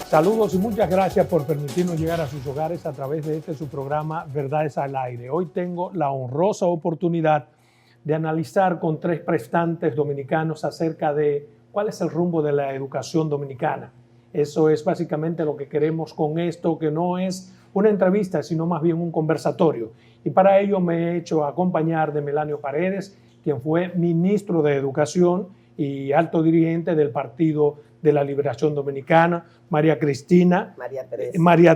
Saludos y muchas gracias por permitirnos llegar a sus hogares a través de su programa Verdades al Aire. Hoy tengo la honrosa oportunidad de analizar con tres prestantes dominicanos acerca de cuál es el rumbo de la educación dominicana. Eso es básicamente lo que queremos con esto, que no es una entrevista, sino más bien un conversatorio. Y para ello me he hecho acompañar de Melanio Paredes, quien fue ministro de Educación y alto dirigente del Partido de la Liberación Dominicana, María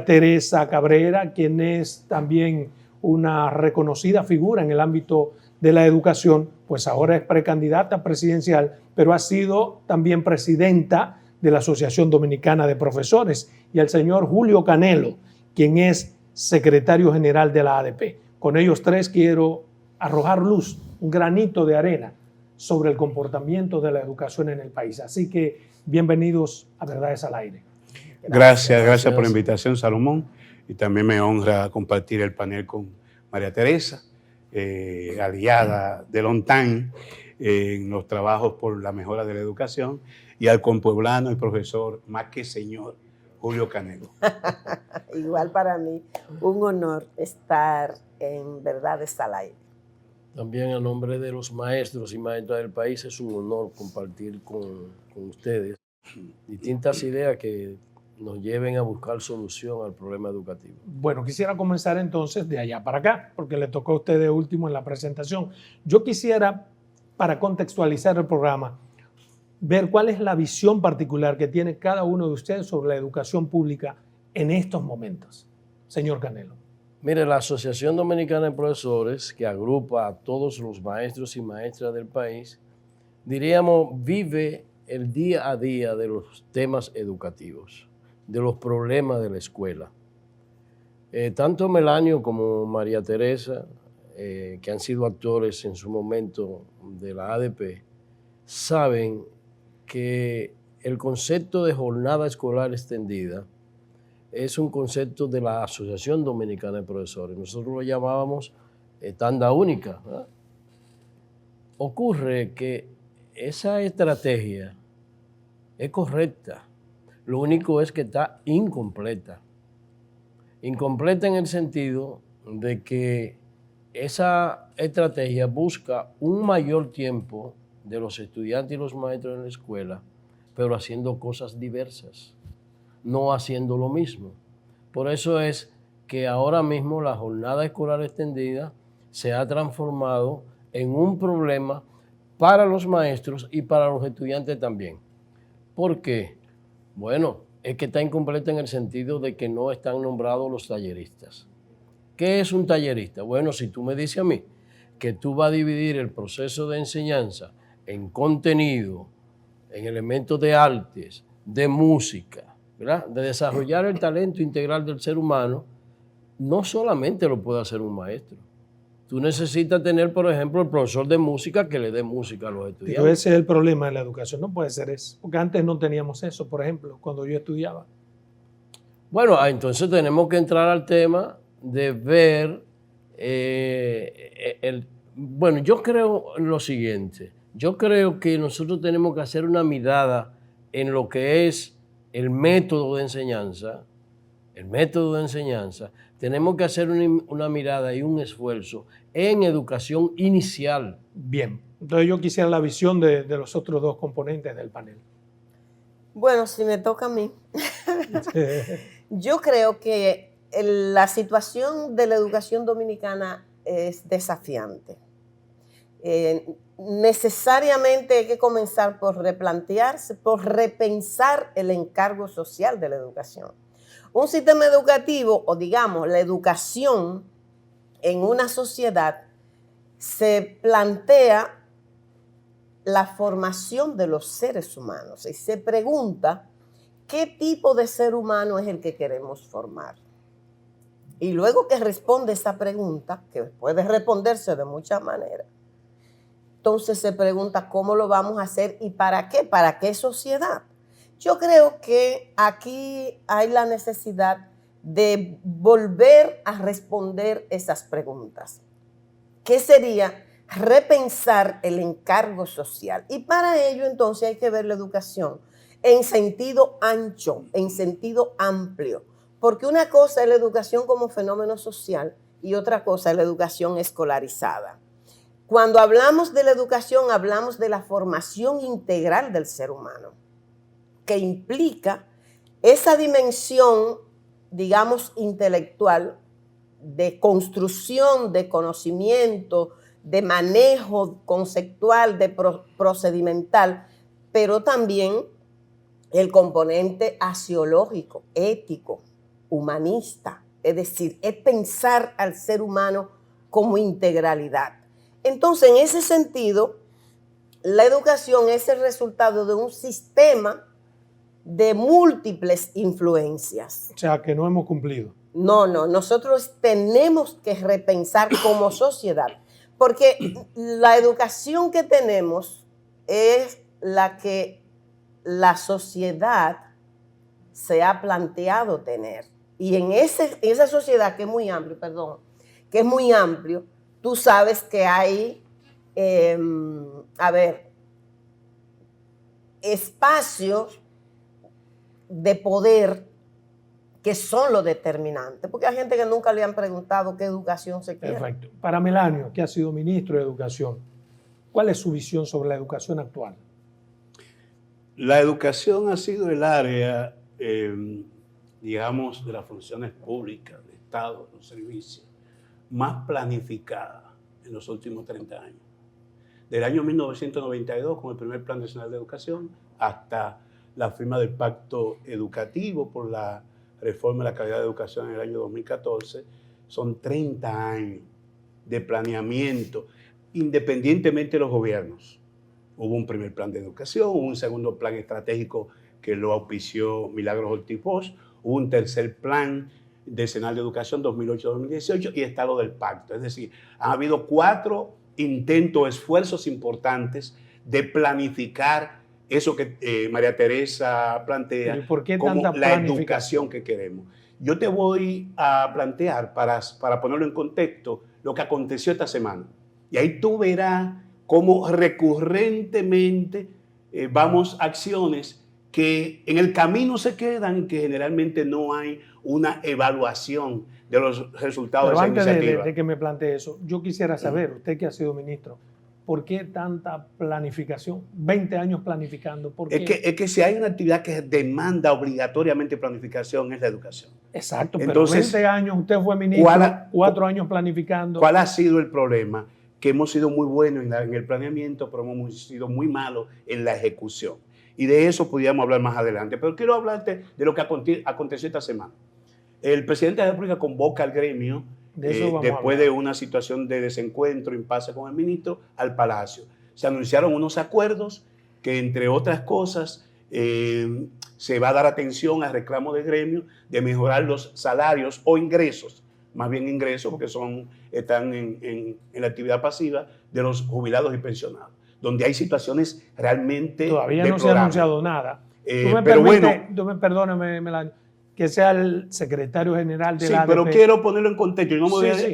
Teresa Cabrera, quien es también una reconocida figura en el ámbito de la educación, pues ahora es precandidata presidencial, pero ha sido también presidenta de la Asociación Dominicana de Profesores, y el señor Julio Canelo, quien es secretario general de la ADP. Con ellos tres quiero arrojar luz, un granito de arena sobre el comportamiento de la educación en el país. Así que bienvenidos a Verdades al Aire. Gracias por la invitación, Salomón. Y también me honra compartir el panel con María Teresa, aliada de long time en los trabajos por la mejora de la educación, y al compueblano y profesor más que señor Julio Canelo. Igual para mí, un honor estar en Verdades al Aire. También a nombre de los maestros y maestras del país es un honor compartir con ustedes distintas ideas que nos lleven a buscar solución al problema educativo. Bueno, quisiera comenzar entonces de allá para acá, porque le tocó a usted de último en la presentación. Yo quisiera, para contextualizar el programa, ver cuál es la visión particular que tiene cada uno de ustedes sobre la educación pública en estos momentos. Señor Canelo. Mire, la Asociación Dominicana de Profesores, que agrupa a todos los maestros y maestras del país, diríamos, vive el día a día de los temas educativos, de los problemas de la escuela. Tanto Melanio como María Teresa, que han sido actores en su momento de la ADP, saben que el concepto de jornada escolar extendida es un concepto de la Asociación Dominicana de Profesores. Nosotros lo llamábamos tanda única, ¿verdad? Ocurre que esa estrategia es correcta, lo único es que está incompleta. Incompleta en el sentido de que esa estrategia busca un mayor tiempo de los estudiantes y los maestros en la escuela, pero haciendo cosas diversas, no haciendo lo mismo. Por eso es que ahora mismo la jornada escolar extendida se ha transformado en un problema para los maestros y para los estudiantes también. ¿Por qué? Bueno, es que está incompleta en el sentido de que no están nombrados los talleristas. ¿Qué es un tallerista? Bueno, si tú me dices a mí que tú vas a dividir el proceso de enseñanza en contenido, en elementos de artes, de música, ¿verdad?, de desarrollar el talento integral del ser humano, no solamente lo puede hacer un maestro. Tú necesitas tener, por ejemplo, el profesor de música que le dé música a los estudiantes. Pero ese es el problema de la educación, no puede ser eso, porque antes no teníamos eso, por ejemplo, cuando yo estudiaba. Bueno, entonces tenemos que entrar al tema de ver, bueno, yo creo lo siguiente, yo creo que nosotros tenemos que hacer una mirada en lo que es el método de enseñanza, tenemos que hacer una mirada y un esfuerzo en educación inicial. Bien, entonces yo quisiera la visión de los otros dos componentes del panel. Bueno, si me toca a mí, yo creo que la situación de la educación dominicana es desafiante. Necesariamente hay que comenzar por replantearse, por repensar el encargo social de la educación. Un sistema educativo, o digamos, la educación en una sociedad, se plantea la formación de los seres humanos y se pregunta qué tipo de ser humano es el que queremos formar. Y luego que responde esa pregunta, que puede responderse de muchas maneras, entonces se pregunta cómo lo vamos a hacer y para qué, para qué sociedad. Yo creo que aquí hay la necesidad de volver a responder esas preguntas. ¿Qué sería? Repensar el encargo social. Y para ello entonces hay que ver la educación en sentido ancho, en sentido amplio. Porque una cosa es la educación como fenómeno social y otra cosa es la educación escolarizada. Cuando hablamos de la educación, hablamos de la formación integral del ser humano, que implica esa dimensión, digamos, intelectual, de construcción, de conocimiento, de manejo conceptual, de procedimental, pero también el componente axiológico, ético, humanista. Es decir, es pensar al ser humano como integralidad. Entonces, en ese sentido, la educación es el resultado de un sistema de múltiples influencias. O sea, que no hemos cumplido. No, nosotros tenemos que repensar como sociedad, porque la educación que tenemos es la que la sociedad se ha planteado tener. Y en esa sociedad que es muy amplio, tú sabes que hay, espacios de poder que son los determinantes, porque hay gente que nunca le han preguntado qué educación se quiere. Perfecto. Para Melanio, que ha sido ministro de Educación, ¿cuál es su visión sobre la educación actual? La educación ha sido el área, digamos, de las funciones públicas, de Estado, de los servicios, más planificada en los últimos 30 años. Del año 1992, con el primer Plan Nacional de Educación, hasta la firma del Pacto Educativo por la reforma de la calidad de educación en el año 2014, son 30 años de planeamiento, independientemente de los gobiernos. Hubo un primer plan de educación, hubo un segundo plan estratégico que lo auspició Milagros Ortiz Bosch, hubo un tercer plan decenal de educación 2008-2018 y está lo del pacto. Es decir, ha habido 4 intentos, esfuerzos importantes de planificar eso que María Teresa plantea como la educación que queremos. Yo te voy a plantear, para ponerlo en contexto, lo que aconteció esta semana. Y ahí tú verás cómo recurrentemente vamos a acciones que en el camino se quedan y que generalmente no hay una evaluación de los resultados de esa iniciativa. Pero antes de que me plantee eso, yo quisiera saber, usted que ha sido ministro, ¿por qué tanta planificación? 20 años planificando. ¿Por qué? Es que si hay una actividad que demanda obligatoriamente planificación, es la educación. Exacto, Entonces, pero 20 años, usted fue ministro, 4 años planificando. ¿Cuál ha sido el problema? Que hemos sido muy buenos en el planeamiento, pero hemos sido muy malos en la ejecución. Y de eso podríamos hablar más adelante. Pero quiero hablarte de lo que aconteció esta semana. El presidente de la República convoca al gremio, después de una situación de desencuentro, impasse con el ministro, al Palacio. Se anunciaron unos acuerdos que, entre otras cosas, se va a dar atención al reclamo del gremio de mejorar los salarios o ingresos, más bien ingresos, porque están en la actividad pasiva de los jubilados y pensionados, donde hay situaciones realmente todavía no se ha anunciado nada. Perdóname, Melanio, que sea el secretario general de la ADP. Sí, pero quiero ponerlo en contexto. Yo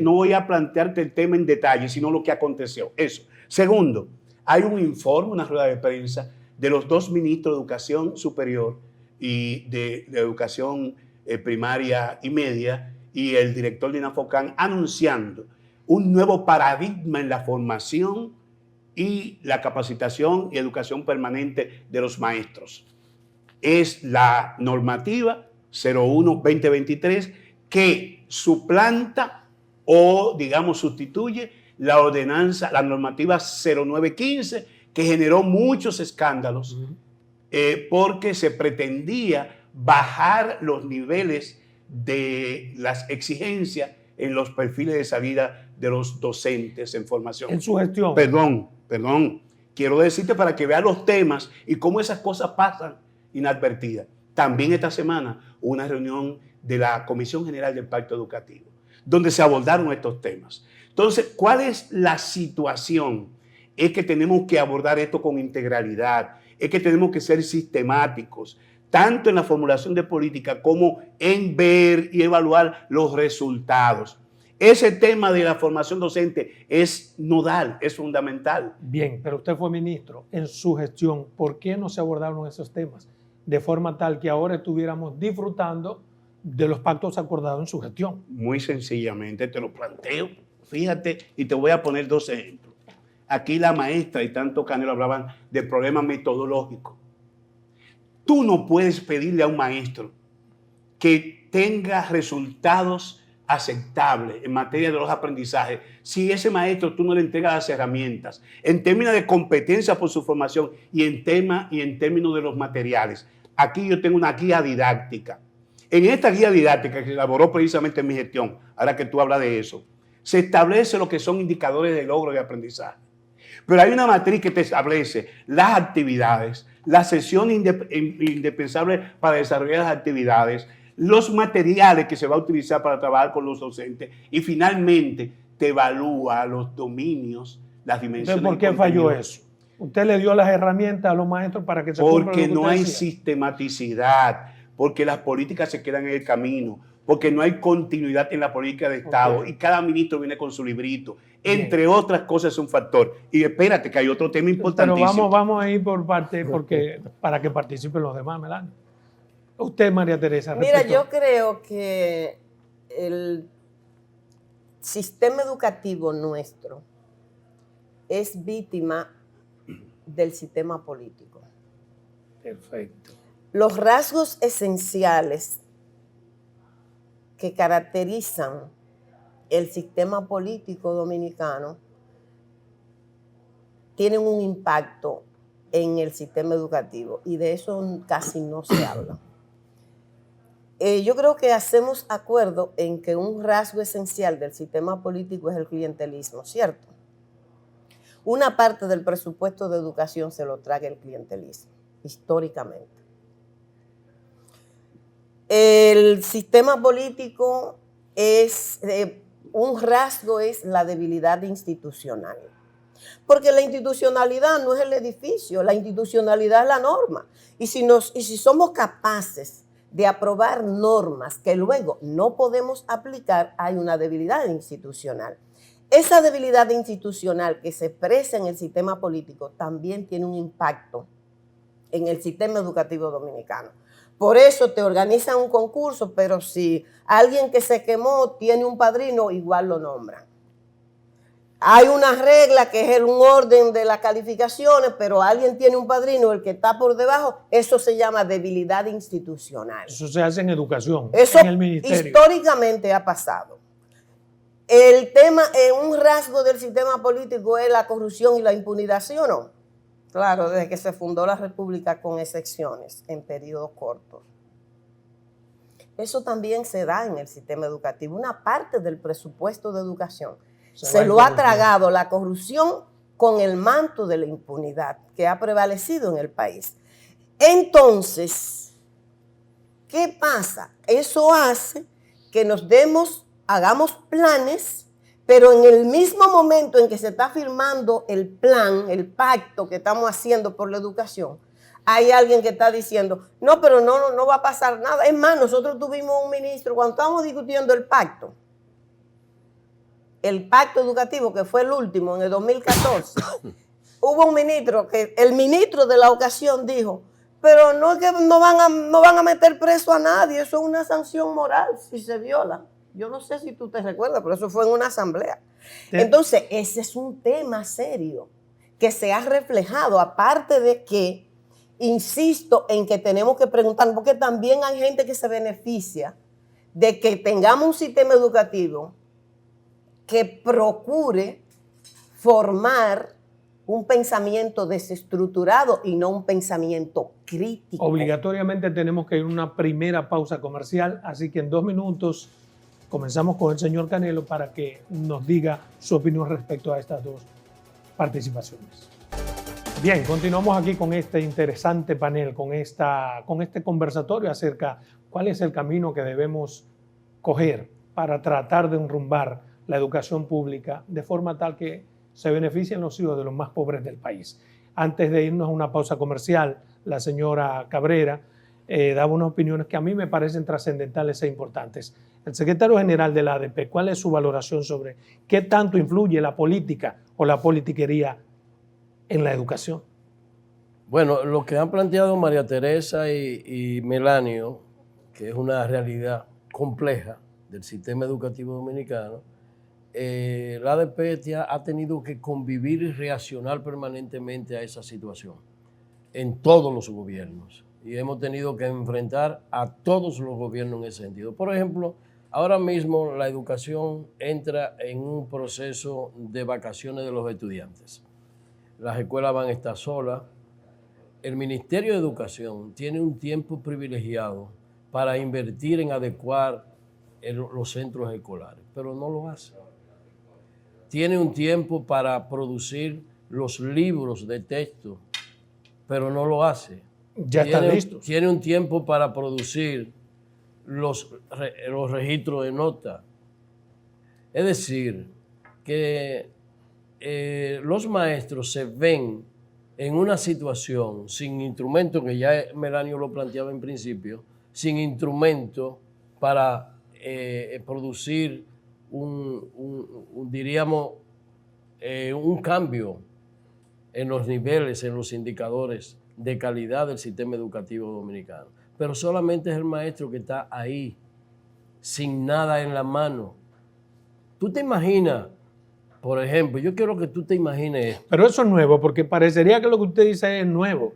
no voy a plantearte el tema en detalle, sino lo que aconteció. Eso. Segundo, hay un informe, una rueda de prensa de los 2 ministros de Educación Superior y de Educación Primaria y Media y el director de INAFOCAN anunciando un nuevo paradigma en la formación y la capacitación y educación permanente de los maestros. Es la normativa 01-2023 que suplanta o, digamos, sustituye la ordenanza, la normativa 09-15, que generó muchos escándalos porque se pretendía bajar los niveles de las exigencias en los perfiles de salida de los docentes en formación. En su gestión. Perdón. Quiero decirte para que veas los temas y cómo esas cosas pasan inadvertidas. También esta semana hubo una reunión de la Comisión General del Pacto Educativo, donde se abordaron estos temas. Entonces, ¿cuál es la situación? Es que tenemos que abordar esto con integralidad, es que tenemos que ser sistemáticos, tanto en la formulación de política como en ver y evaluar los resultados. Ese tema de la formación docente es nodal, es fundamental. Bien, pero usted fue ministro. En su gestión, ¿por qué no se abordaron esos temas? de forma tal que ahora estuviéramos disfrutando de los pactos acordados en su gestión? Muy sencillamente te lo planteo, fíjate, y te voy a poner 2 ejemplos. Aquí la maestra y tanto Canelo hablaban de problemas metodológicos. Tú no puedes pedirle a un maestro que tenga resultados aceptables en materia de los aprendizajes si ese maestro tú no le entregas las herramientas en términos de competencia por su formación y en términos de los materiales. Aquí yo tengo una guía didáctica. En esta guía didáctica que se elaboró precisamente en mi gestión, ahora que tú hablas de eso, se establece lo que son indicadores de logro y aprendizaje. Pero hay una matriz que te establece las actividades, las sesiones indispensables para desarrollar las actividades, los materiales que se va a utilizar para trabajar con los docentes y finalmente te evalúa los dominios, las dimensiones. Entonces, ¿por qué falló eso? ¿Usted le dio las herramientas a los maestros para que se cumpla lo que Porque no usted hay decía? sistematicidad, porque las políticas se quedan en el camino, porque no hay continuidad en la política de Estado y cada ministro viene con su librito. Bien. Entre otras cosas es un factor. Y espérate que hay otro tema importantísimo. Pero vamos a ir por parte para que participen los demás, Melania. Usted, María Teresa. Mira, respecto- yo creo que el sistema educativo nuestro es víctima del sistema político. Perfecto. Los rasgos esenciales que caracterizan el sistema político dominicano tienen un impacto en el sistema educativo y de eso casi no se habla. Yo creo que hacemos acuerdo en que un rasgo esencial del sistema político es el clientelismo, ¿cierto? Una parte del presupuesto de educación se lo traga el clientelismo, históricamente. El sistema político es, un rasgo es la debilidad institucional. Porque la institucionalidad no es el edificio, la institucionalidad es la norma. Y si somos capaces de aprobar normas que luego no podemos aplicar, hay una debilidad institucional. Esa debilidad institucional que se expresa en el sistema político también tiene un impacto en el sistema educativo dominicano. Por eso te organizan un concurso, pero si alguien que se quemó tiene un padrino, igual lo nombran. Hay una regla que es un orden de las calificaciones, pero alguien tiene un padrino, el que está por debajo, eso se llama debilidad institucional. Eso se hace en educación, Eso en el ministerio. históricamente ha pasado. El tema, un rasgo del sistema político es la corrupción y la impunidad, ¿sí o no? Claro, desde que se fundó la República, con excepciones en periodos cortos. Eso también se da en el sistema educativo. Una parte del presupuesto de educación se lo ha tragado la corrupción con el manto de la impunidad que ha prevalecido en el país. Entonces, ¿qué pasa? Eso hace que hagamos planes, pero en el mismo momento en que se está firmando el plan, el pacto que estamos haciendo por la educación, hay alguien que está diciendo, no, pero no va a pasar nada. Es más, nosotros tuvimos un ministro, cuando estábamos discutiendo el pacto educativo, que fue el último en el 2014, hubo un ministro el ministro de la ocasión dijo, pero no es que no van a meter preso a nadie, eso es una sanción moral si se viola. Yo no sé si tú te recuerdas, pero eso fue en una asamblea. Sí. Entonces, ese es un tema serio que se ha reflejado, aparte de que, insisto en que tenemos que preguntar, porque también hay gente que se beneficia de que tengamos un sistema educativo que procure formar un pensamiento desestructurado y no un pensamiento crítico. Obligatoriamente tenemos que ir a una primera pausa comercial, así que en 2 minutos comenzamos con el señor Canelo para que nos diga su opinión respecto a estas 2 participaciones. Bien, continuamos aquí con este interesante panel, con este conversatorio acerca cuál es el camino que debemos coger para tratar de enrumbar la educación pública de forma tal que se beneficien los hijos de los más pobres del país. Antes de irnos a una pausa comercial, la señora Cabrera daba unas opiniones que a mí me parecen trascendentales e importantes. El secretario general de la ADP, ¿cuál es su valoración sobre qué tanto influye la política o la politiquería en la educación? Bueno, lo que han planteado María Teresa y Melanio, que es una realidad compleja del sistema educativo dominicano, la ADP ha tenido que convivir y reaccionar permanentemente a esa situación en todos los gobiernos. Y hemos tenido que enfrentar a todos los gobiernos en ese sentido. Por ejemplo, ahora mismo la educación entra en un proceso de vacaciones de los estudiantes. Las escuelas van a estar solas. El Ministerio de Educación tiene un tiempo privilegiado para invertir en adecuar los centros escolares, pero no lo hace. Tiene un tiempo para producir los libros de texto, pero no lo hace. Ya están listos. Tiene un tiempo para producir los registros de nota. Es decir, que los maestros se ven en una situación sin instrumento, que ya Melanio lo planteaba en principio, sin instrumento para producir diríamos, un cambio en los niveles, en los indicadores de calidad del sistema educativo dominicano. Pero solamente es el maestro que está ahí, sin nada en la mano. Tú te imaginas, por ejemplo, yo quiero que tú te imagines. Pero eso es nuevo, porque parecería que lo que usted dice es nuevo.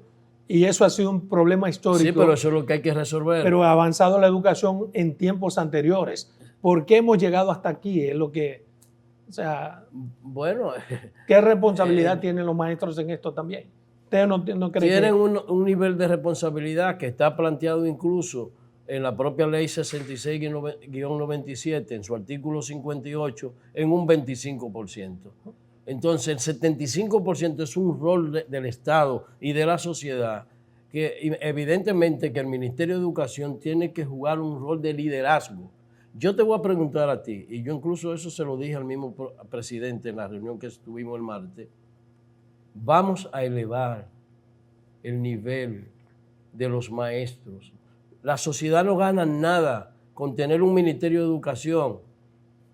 Y eso ha sido un problema histórico. Sí, pero eso es lo que hay que resolver. Pero ha avanzado la educación en tiempos anteriores. ¿Por qué hemos llegado hasta aquí? Es lo que, o sea, bueno, ¿qué responsabilidad tienen los maestros en esto también? ¿Ustedes no creen tienen que un nivel de responsabilidad que está planteado incluso en la propia ley 66-97, en su artículo 58, en un 25%. Entonces, el 75% es un rol del Estado y de la sociedad que evidentemente que el Ministerio de Educación tiene que jugar un rol de liderazgo. Yo te voy a preguntar a ti, y yo incluso eso se lo dije al mismo presidente en la reunión que estuvimos el martes, vamos a elevar el nivel de los maestros. La sociedad no gana nada con tener un Ministerio de Educación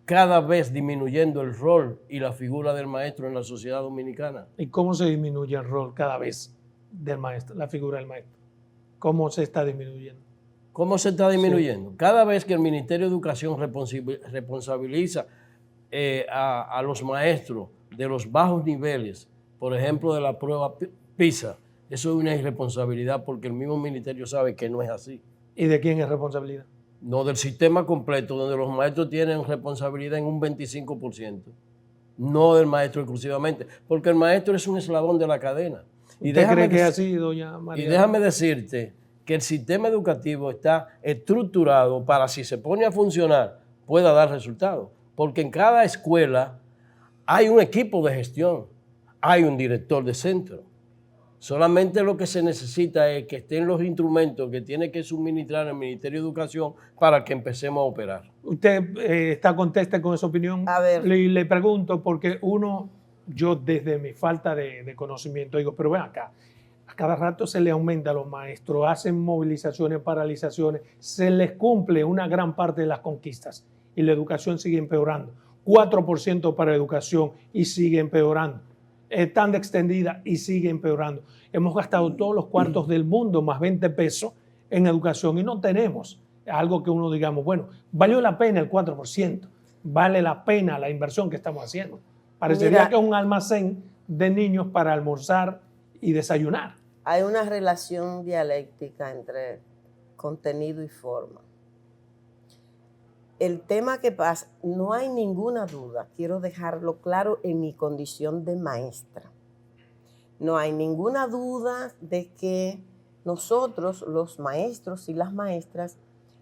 cada vez disminuyendo el rol y la figura del maestro en la sociedad dominicana. ¿Y cómo se disminuye el rol cada vez del maestro, la figura del maestro? ¿Cómo se está disminuyendo? ¿Cómo se está disminuyendo? Sí. Cada vez que el Ministerio de Educación responsabiliza a los maestros de los bajos niveles, por ejemplo, de la prueba PISA, eso es una irresponsabilidad porque el mismo ministerio sabe que no es así. ¿Y de quién es responsabilidad? No, del sistema completo, donde los maestros tienen responsabilidad en un 25%. No del maestro exclusivamente, porque el maestro es un eslabón de la cadena. ¿Usted cree que es así, doña María? Y déjame decirte que el sistema educativo está estructurado para, si se pone a funcionar, pueda dar resultados. Porque en cada escuela hay un equipo de gestión, hay un director de centro. Solamente lo que se necesita es que estén los instrumentos que tiene que suministrar el Ministerio de Educación para que empecemos a operar. ¿Usted está contesta con esa opinión? A ver. Le pregunto porque yo desde mi falta de conocimiento digo, pero ven acá, a cada rato se le aumenta a los maestros, hacen movilizaciones, paralizaciones, se les cumple una gran parte de las conquistas y la educación sigue empeorando. 4% para educación y sigue empeorando. Tan extendida y sigue empeorando. Hemos gastado todos los cuartos del mundo más 20 pesos en educación y no tenemos algo que uno digamos, bueno, valió la pena el 4%, vale la pena la inversión que estamos haciendo. Parecería que es un almacén de niños para almorzar y desayunar. Hay una relación dialéctica entre contenido y forma. El tema que pasa, no hay ninguna duda, quiero dejarlo claro en mi condición de maestra. No hay ninguna duda de que nosotros, los maestros y las maestras,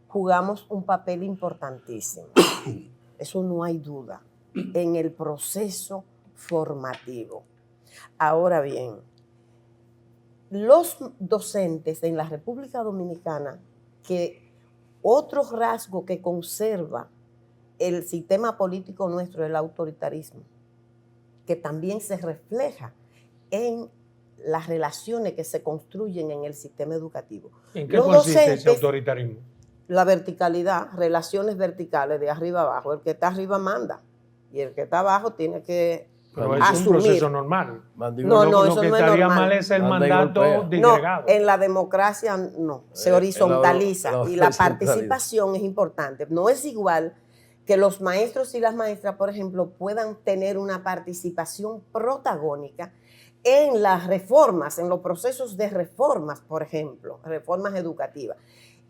jugamos un papel importantísimo. Eso no hay duda, en el proceso formativo. Ahora bien, los docentes en la República Dominicana que otro rasgo que conserva el sistema político nuestro es el autoritarismo, que también se refleja en las relaciones que se construyen en el sistema educativo. ¿En qué consiste ese autoritarismo? La verticalidad, relaciones verticales de arriba abajo. El que está arriba manda y el que está abajo tiene que Pero es asumir. un proceso normal. No, Lo eso que no es estaría normal. mal es el Manda y mandato golpea. No, disgregado. en la democracia no, se horizontaliza la y la horizontaliza. participación es importante. No es igual que los maestros y las maestras, por ejemplo, puedan tener una participación protagónica en las reformas, en los procesos de reformas, por ejemplo, reformas educativas.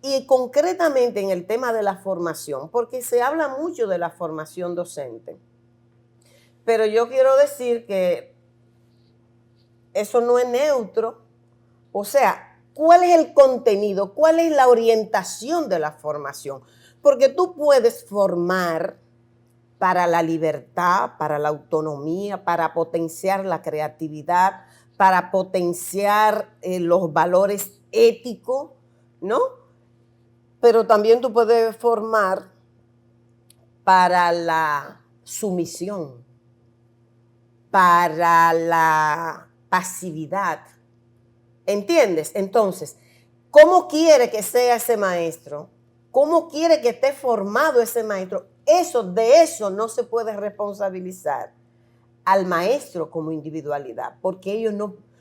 Y concretamente en el tema de la formación, porque se habla mucho de la formación docente. Pero yo quiero decir que eso no es neutro. O sea, ¿cuál es el contenido? ¿Cuál es la orientación de la formación? Porque tú puedes formar para la libertad, para la autonomía, para potenciar la creatividad, para potenciar los valores éticos, ¿no? Pero también tú puedes formar para la sumisión, para la pasividad. ¿Entiendes? Entonces, ¿cómo quiere que sea ese maestro? ¿Cómo quiere que esté formado ese maestro? De eso no se puede responsabilizar al maestro como individualidad, porque ellos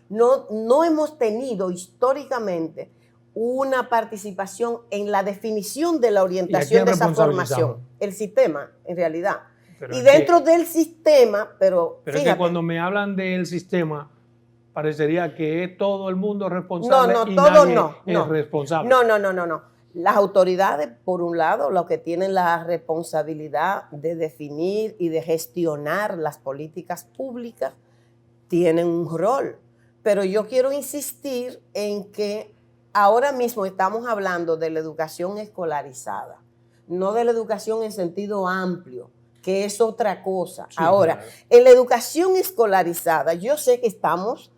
no hemos tenido históricamente una participación en la definición de la orientación de esa formación. El sistema, en realidad. Pero Y es dentro del sistema, pero es fíjate, que cuando me hablan del sistema, parecería que es todo el mundo responsable No, y todo nadie no. es responsable. No. Las autoridades, por un lado, los que tienen la responsabilidad de definir y de gestionar las políticas públicas, tienen un rol. Pero yo quiero insistir en que ahora mismo estamos hablando de la educación escolarizada, no de la educación en sentido amplio, que es otra cosa. Sí, ahora, claro. En la educación escolarizada, yo sé que estamos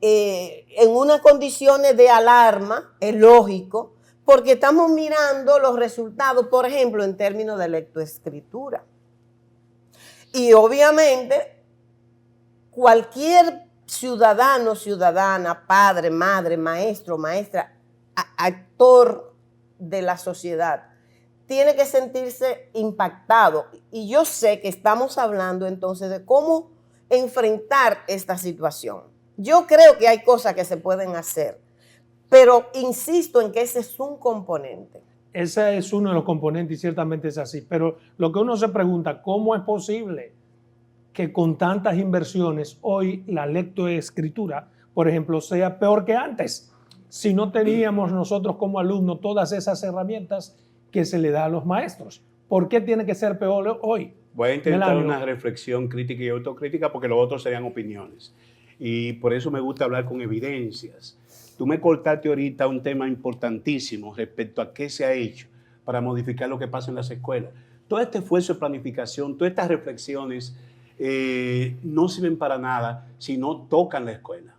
en unas condiciones de alarma, es lógico, porque estamos mirando los resultados, por ejemplo, en términos de lectoescritura. Y obviamente, cualquier ciudadano, ciudadana, padre, madre, maestro, maestra, actor de la sociedad, tiene que sentirse impactado. Y yo sé que estamos hablando entonces de cómo enfrentar esta situación. Yo creo que hay cosas que se pueden hacer, pero insisto en que ese es un componente. Ese es uno de los componentes y ciertamente es así. Pero lo que uno se pregunta, ¿cómo es posible que con tantas inversiones hoy la lectoescritura, por ejemplo, sea peor que antes? Si no teníamos nosotros como alumnos todas esas herramientas que se le da a los maestros. ¿Por qué tiene que ser peor hoy? Voy a intentar Melanio. una reflexión crítica y autocrítica porque los otros serían opiniones. Y por eso me gusta hablar con evidencias. Tú me cortaste ahorita un tema importantísimo respecto a qué se ha hecho para modificar lo que pasa en las escuelas. Todo este esfuerzo de planificación, todas estas reflexiones no sirven para nada si no tocan la escuela.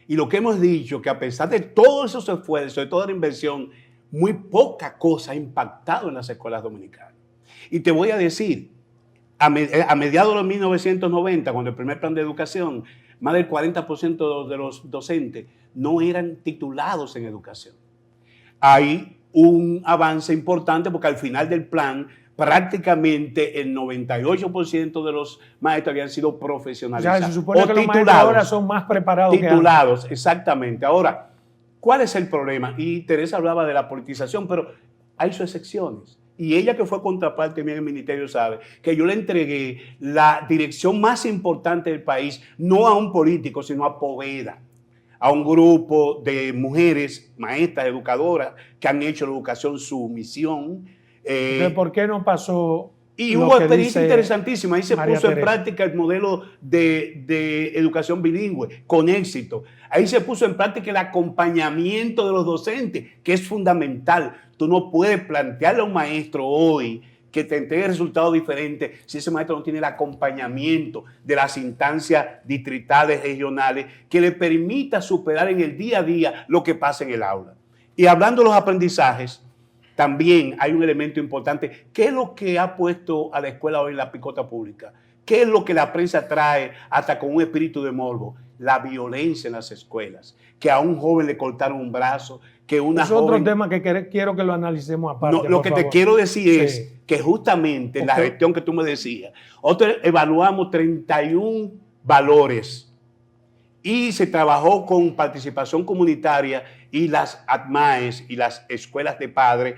Y lo que hemos dicho, que a pesar de todos esos esfuerzos, de toda la inversión, muy poca cosa ha impactado en las escuelas dominicanas. Y te voy a decir, a mediados de los 1990, cuando el primer plan de educación, más del 40% de los docentes no eran titulados en educación. Hay un avance importante porque al final del plan prácticamente el 98% de los maestros habían sido O profesionalizados. sea, se supone que los titulados. maestros ahora son más preparados Titulados, exactamente. Ahora, ¿cuál es el problema? Y Teresa hablaba de la politización, pero hay sus excepciones. Y ella, que fue contraparte mía en el ministerio, sabe que yo le entregué la dirección más importante del país, no a un político, sino a Poveda, a un grupo de mujeres, maestras, educadoras, que han hecho la educación su misión. Entonces, ¿por qué no pasó? Y lo hubo que experiencia dice interesantísima. Ahí se María puso en Teresa? práctica el modelo de educación bilingüe con éxito. Ahí se puso en práctica el acompañamiento de los docentes, que es fundamental. Tú no puedes plantearle a un maestro hoy que te entregue resultados diferentes si ese maestro no tiene el acompañamiento de las instancias distritales, regionales, que le permita superar en el día a día lo que pasa en el aula. Y hablando de los aprendizajes, también hay un elemento importante. ¿Qué es lo que ha puesto a la escuela hoy en la picota pública? ¿Qué es lo que la prensa trae hasta con un espíritu de morbo? La violencia en las escuelas. Que a un joven le cortaron un brazo, que una es otro joven... tema que quiero que lo analicemos aparte. No, lo que te favor. quiero decir Sí. es que justamente en la gestión que tú me decías, nosotros evaluamos 31 valores. Y se trabajó con participación comunitaria y las ATMAES y las escuelas de padres,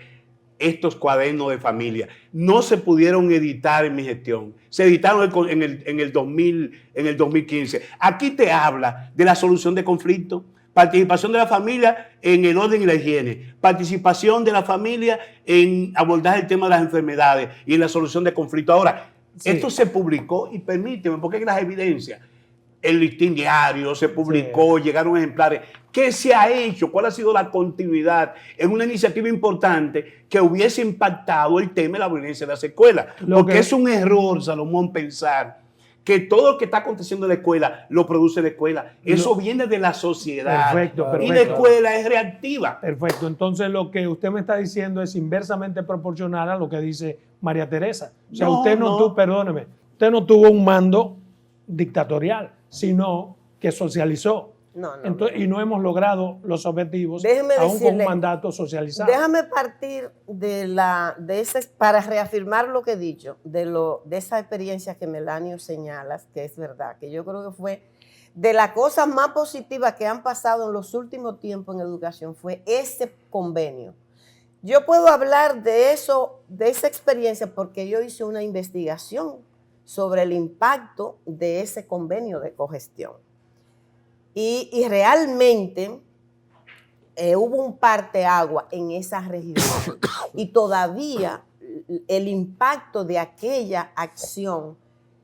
estos cuadernos de familia. No se pudieron editar en mi gestión. Se editaron en el 2015. Aquí te habla de la solución de conflictos, participación de la familia en el orden y la higiene, participación de la familia en abordar el tema de las enfermedades y en la solución de conflictos. Ahora, sí, esto se publicó y permíteme, porque hay las evidencias. El listín diario se publicó, sí, llegaron ejemplares. ¿Qué se ha hecho? ¿Cuál ha sido la continuidad en una iniciativa importante que hubiese impactado el tema de la violencia en las escuelas? Porque es un error, Salomón, pensar que todo lo que está aconteciendo en la escuela lo produce la escuela. Eso viene de la sociedad. Perfecto. Y la escuela es reactiva. Perfecto. Entonces lo que usted me está diciendo es inversamente proporcional a lo que dice María Teresa. O sea, usted no tuvo un mando dictatorial, sino que socializó. Y no hemos logrado los objetivos aún con un mandato socializado. Déjame partir para reafirmar lo que he dicho, de esa experiencia que Melanio señalas, que es verdad, que yo creo que fue de las cosas más positivas que han pasado en los últimos tiempos en educación, fue ese convenio. Yo puedo hablar de eso, de esa experiencia, porque yo hice una investigación sobre el impacto de ese convenio de cogestión. Y realmente hubo un parteaguas en esa región y todavía el impacto de aquella acción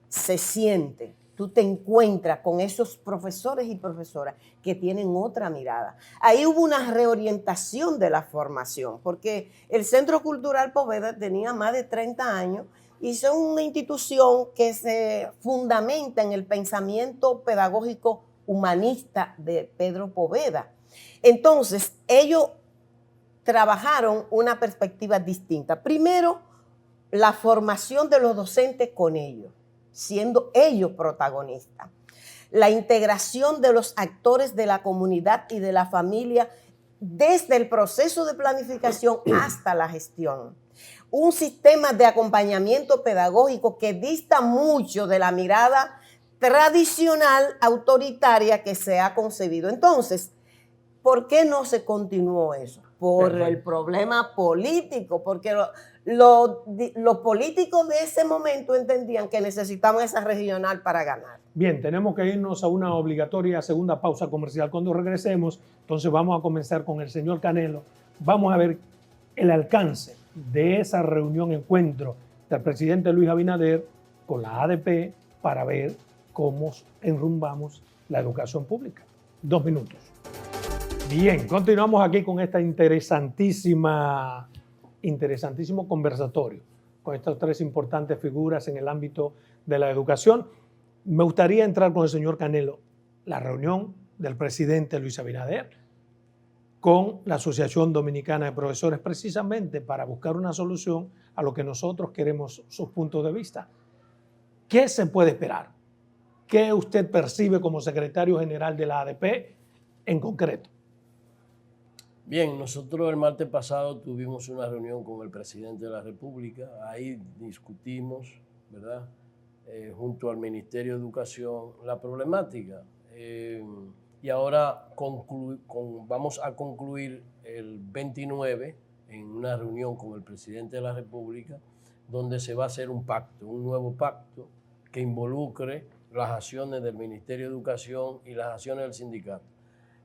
se siente. Tú te encuentras con esos profesores y profesoras que tienen otra mirada. Ahí hubo una reorientación de la formación, porque el Centro Cultural Poveda tenía más de 30 años y es una institución que se fundamenta en el pensamiento pedagógico humanista de Pedro Poveda. Entonces, ellos trabajaron una perspectiva distinta. Primero, la formación de los docentes con ellos, siendo ellos protagonistas. La integración de los actores de la comunidad y de la familia desde el proceso de planificación hasta la gestión. Un sistema de acompañamiento pedagógico que dista mucho de la mirada tradicional, autoritaria que se ha concebido. Entonces, ¿por qué no se continuó eso? Por el problema político, porque los políticos de ese momento entendían que necesitaban esa regional para ganar. Bien, tenemos que irnos a una obligatoria segunda pausa comercial. Cuando regresemos, entonces vamos a comenzar con el señor Canelo. Vamos a ver el alcance de esa reunión, encuentro del presidente Luis Abinader con la ADP para ver cómo enrumbamos la educación pública. 2 minutos. Bien, continuamos aquí con esta interesantísimo conversatorio con estas 3 importantes figuras en el ámbito de la educación. Me gustaría entrar con el señor Canelo, la reunión del presidente Luis Abinader con la Asociación Dominicana de Profesores, precisamente para buscar una solución a lo que nosotros queremos, sus puntos de vista. ¿Qué se puede esperar? ¿Qué usted percibe como secretario general de la ADP en concreto? Bien, nosotros el martes pasado tuvimos una reunión con el presidente de la República. Ahí discutimos, ¿verdad?, junto al Ministerio de Educación, la problemática. Y ahora vamos a concluir el 29 en una reunión con el presidente de la República, donde se va a hacer un pacto, un nuevo pacto que involucre las acciones del Ministerio de Educación y las acciones del sindicato.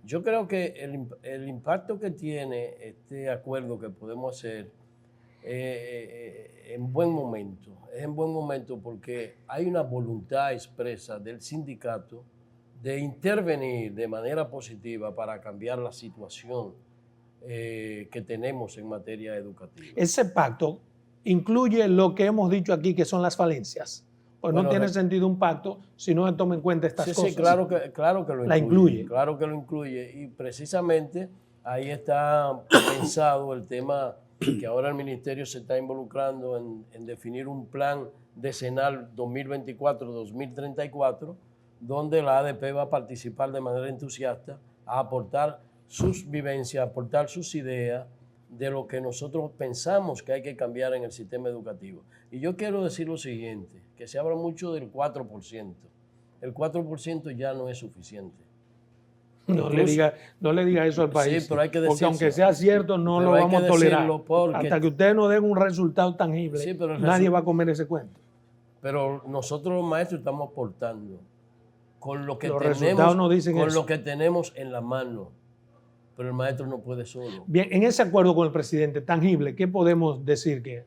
Yo creo que el impacto que tiene este acuerdo que podemos hacer en buen momento, es en buen momento porque hay una voluntad expresa del sindicato de intervenir de manera positiva para cambiar la situación que tenemos en materia educativa. Ese pacto incluye lo que hemos dicho aquí, que son las falencias. Pues bueno, no tiene sentido un pacto si no se toma en cuenta estas cosas. Sí, claro que lo incluye. Claro que lo incluye. Y precisamente ahí está pensado el tema que ahora el Ministerio se está involucrando en definir un plan decenal 2024-2034, donde la ADP va a participar de manera entusiasta a aportar sus vivencias, a aportar sus ideas de lo que nosotros pensamos que hay que cambiar en el sistema educativo. Y yo quiero decir lo siguiente, que se habla mucho del 4%. el 4% ya no es suficiente. No le diga eso al país. Sí, pero hay que porque decírselo. aunque sea cierto, no Pero lo hay vamos que a tolerar. decirlo porque- Hasta que ustedes nos den un resultado tangible, Sí, pero el nadie va a comer ese cuento. Pero nosotros los maestros estamos aportando con lo que Los resultados nos dicen con eso. lo que tenemos en la mano. Pero el maestro no puede solo. Bien, en ese acuerdo con el presidente tangible, ¿qué podemos decir que?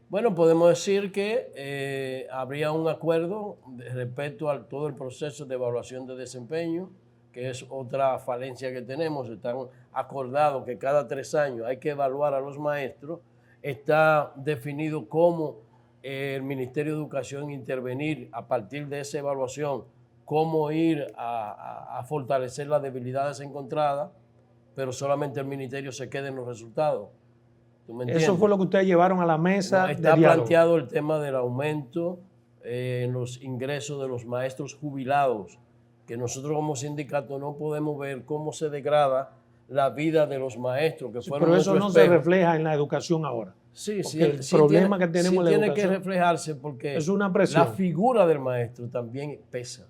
Bueno, podemos decir que habría un acuerdo respecto a todo el proceso de evaluación de desempeño, que es otra falencia que tenemos. Están acordados que cada 3 años hay que evaluar a los maestros. Está definido cómo el Ministerio de Educación intervenir a partir de esa evaluación, cómo ir a fortalecer las debilidades encontradas, pero solamente el Ministerio se queda en los resultados. ¿Tú me entiendes? Eso fue lo que ustedes llevaron a la mesa No, de está diálogo. planteado el tema del aumento en los ingresos de los maestros jubilados, que nosotros como sindicato no podemos ver cómo se degrada la vida de los maestros, que Sí, fueron pero eso nuestro no se espejo. refleja en la educación ahora. Sí, Porque el problema que tenemos en la tiene que educación reflejarse porque es una presión. la figura del maestro también pesa.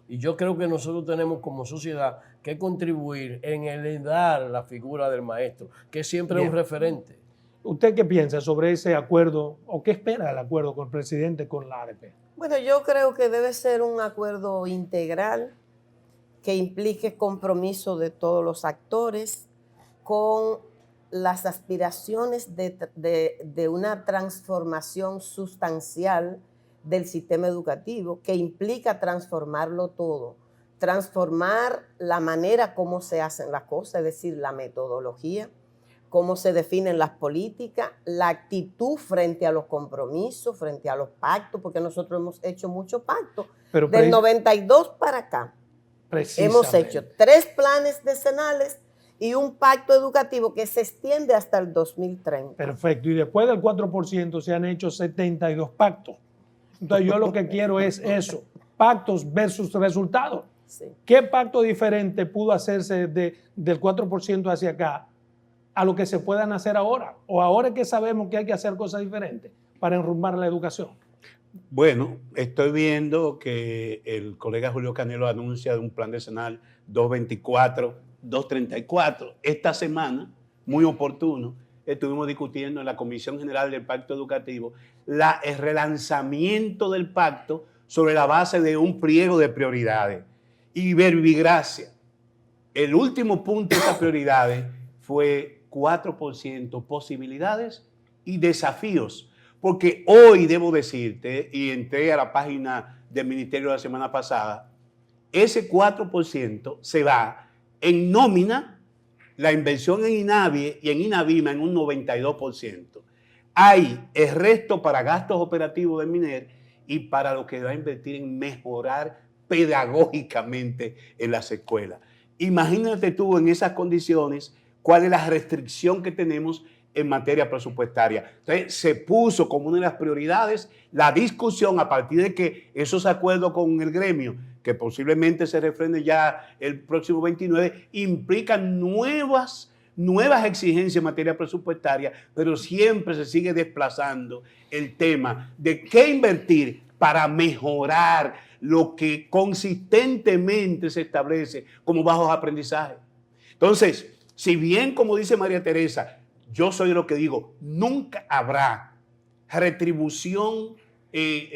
Y yo creo que nosotros tenemos como sociedad que contribuir en heredar la figura del maestro, que siempre es Bien. un referente. ¿Usted qué piensa sobre ese acuerdo o qué espera del acuerdo con el presidente con la ADP? Bueno, yo creo que debe ser un acuerdo integral que implique compromiso de todos los actores con las aspiraciones de una transformación sustancial del sistema educativo, que implica transformarlo todo, transformar la manera como se hacen las cosas, es decir, la metodología, cómo se definen las políticas, la actitud frente a los compromisos, frente a los pactos, porque nosotros hemos hecho muchos pactos. Pero Del 92 para acá hemos hecho 3 planes decenales y un pacto educativo que se extiende hasta el 2030. Perfecto. Y después del 4% se han hecho 72 pactos. Entonces yo lo que quiero es eso, pactos versus resultados. Sí. ¿Qué pacto diferente pudo hacerse del 4% hacia acá a lo que se puedan hacer ahora? ¿O ahora es que sabemos que hay que hacer cosas diferentes para enrumbar la educación? Bueno, estoy viendo que el colega Julio Canelo anuncia un plan decenal 224, 234. Esta semana, muy oportuno, estuvimos discutiendo en la Comisión General del Pacto Educativo el relanzamiento del pacto sobre la base de un pliego de prioridades. Y verbigracia, el último punto de esas prioridades fue 4% posibilidades y desafíos. Porque hoy debo decirte, y entré a la página del Ministerio la semana pasada, ese 4% se va en nómina, la inversión en INAVIE y en INAVIMA en un 92%. Hay el resto para gastos operativos del MINER y para lo que va a invertir en mejorar pedagógicamente en las escuelas. Imagínate tú en esas condiciones cuál es la restricción que tenemos en materia presupuestaria. Entonces, se puso como una de las prioridades la discusión a partir de que esos acuerdos con el gremio, que posiblemente se refrenden ya el próximo 29, implican nuevas exigencias en materia presupuestaria, pero siempre se sigue desplazando el tema de qué invertir para mejorar lo que consistentemente se establece como bajos aprendizajes. Entonces, si bien, como dice María Teresa, yo soy lo que digo, nunca habrá retribución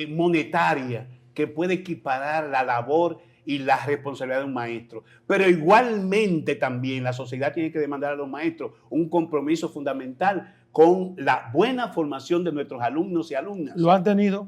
monetaria que pueda equiparar la labor y la responsabilidad de un maestro. Pero igualmente también la sociedad tiene que demandar a los maestros un compromiso fundamental con la buena formación de nuestros alumnos y alumnas. ¿Lo han tenido?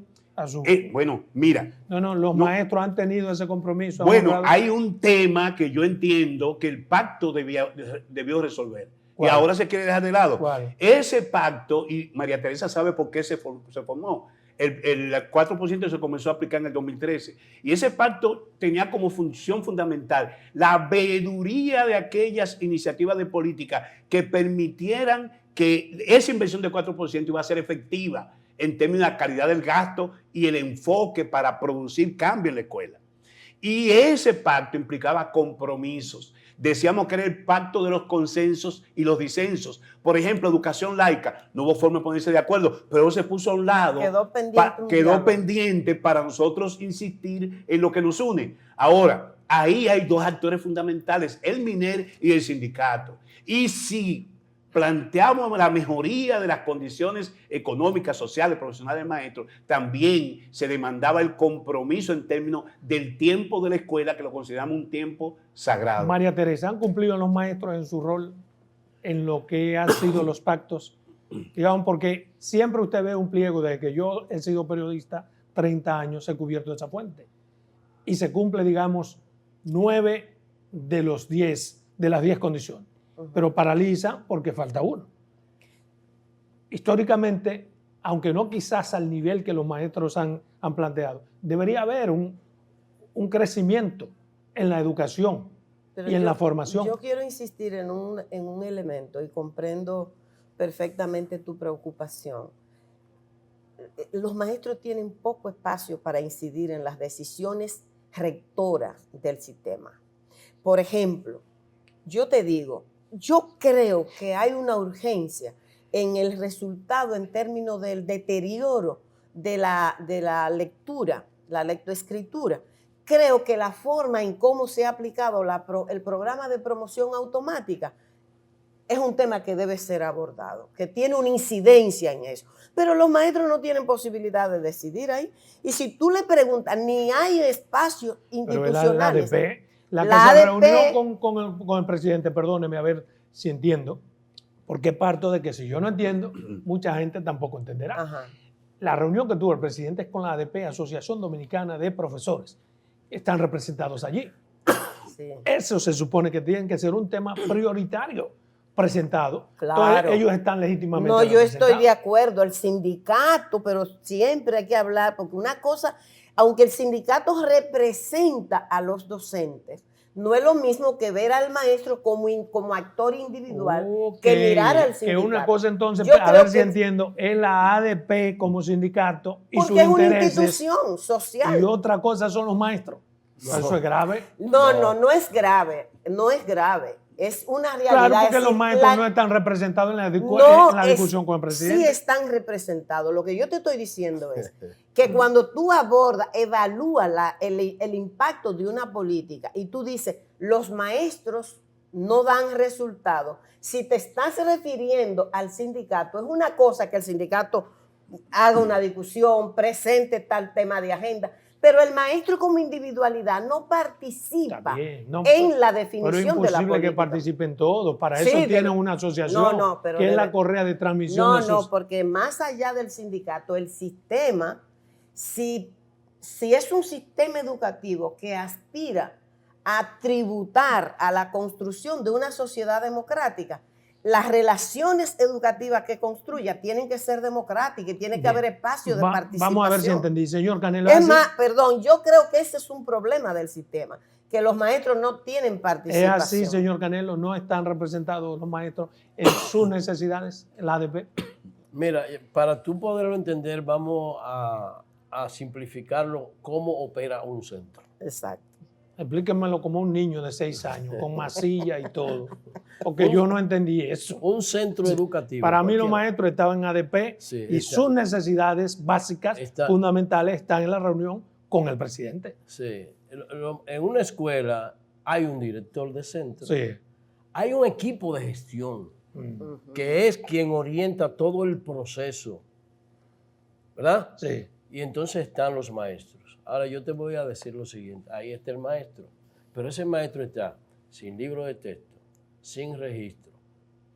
Bueno, mira. Los maestros han tenido ese compromiso. Bueno, hay un tema que yo entiendo que el pacto debió resolver. ¿Cuál? Y ahora se quiere dejar de lado. ¿Cuál? Ese pacto, y María Teresa sabe por qué se formó. El 4% se comenzó a aplicar en el 2013. Y ese pacto tenía como función fundamental la veeduría de aquellas iniciativas de política que permitieran que esa inversión de 4% iba a ser efectiva en términos de la calidad del gasto y el enfoque para producir cambio en la escuela. Y ese pacto implicaba compromisos. Decíamos que era el pacto de los consensos y los disensos. Por ejemplo, educación laica, no hubo forma de ponerse de acuerdo, pero se puso a un lado. Quedó pendiente para nosotros insistir en lo que nos une. Ahora, ahí hay dos actores fundamentales, el MINER y el sindicato. Y si planteamos la mejoría de las condiciones económicas, sociales, profesionales del maestro, también se demandaba el compromiso en términos del tiempo de la escuela, que lo consideramos un tiempo sagrado. María Teresa, ¿han cumplido los maestros en su rol en lo que han sido los pactos? Digamos, porque siempre usted ve un pliego desde que yo he sido periodista, 30 años he cubierto esa fuente. Y se cumple, digamos, 9 de los 10, de las 10 condiciones. Pero paraliza porque falta uno. Históricamente, aunque no quizás al nivel que los maestros han planteado, debería haber un crecimiento en la educación y en la formación. Yo quiero insistir en un elemento y comprendo perfectamente tu preocupación. Los maestros tienen poco espacio para incidir en las decisiones rectoras del sistema. Por ejemplo, yo te digo, yo creo que hay una urgencia en el resultado en términos del deterioro de la lectura, la lectoescritura. Creo que la forma en cómo se ha aplicado el programa de promoción automática es un tema que debe ser abordado, que tiene una incidencia en eso. Pero los maestros no tienen posibilidad de decidir ahí. Y si tú le preguntas, ni hay espacios institucionales. La que se reunió con el presidente, perdóneme a ver si entiendo, porque parto de que si yo no entiendo, mucha gente tampoco entenderá. Ajá. La reunión que tuvo el presidente es con la ADP, Asociación Dominicana de Profesores. Están representados allí. Sí. Eso se supone que tiene que ser un tema prioritario presentado. Claro. Entonces, ellos están legítimamente No, yo estoy de acuerdo, el sindicato, pero siempre hay que hablar, porque una cosa, aunque el sindicato representa a los docentes, no es lo mismo que ver al maestro como actor individual que mirar al sindicato. Que una cosa entonces, a ver si entiendo, es la ADP como sindicato y sus intereses. Porque es una institución social. Y otra cosa son los maestros. No. ¿Eso es grave? No es grave, no es grave. Es una realidad. Claro, porque los maestros no están representados en la discusión con el presidente. Sí están representados. Lo que yo te estoy diciendo es que cuando tú abordas, evalúas el impacto de una política y tú dices, los maestros no dan resultados, si te estás refiriendo al sindicato, es una cosa que el sindicato haga una discusión, presente tal tema de agenda, pero el maestro como individualidad no participa en la definición de la política. Pero es imposible que participen todos, para eso tienen una asociación que es la correa de transmisión. Porque más allá del sindicato, el sistema, si es un sistema educativo que aspira a tributar a la construcción de una sociedad democrática, las relaciones educativas que construya tienen que ser democráticas y tiene que haber espacio de participación. Vamos a ver si entendí, señor Canelo. Es más, yo creo que ese es un problema del sistema, que los maestros no tienen participación. Es así, señor Canelo, no están representados los maestros en sus necesidades, en la ADP. Mira, para tú poderlo entender, vamos a simplificarlo cómo opera un centro. Exacto. Explíquenmelo como un niño de 6 años, con masilla y todo, porque yo no entendí eso. Un centro educativo. Para mí los maestros estaban en ADP y sus necesidades básicas, fundamentales, están en la reunión con el presidente. Sí. En una escuela hay un director de centro, sí. Hay un equipo de gestión que es quien orienta todo el proceso, ¿verdad? Sí. Y entonces están los maestros. Ahora yo te voy a decir lo siguiente, ahí está el maestro, pero ese maestro está sin libro de texto, sin registro,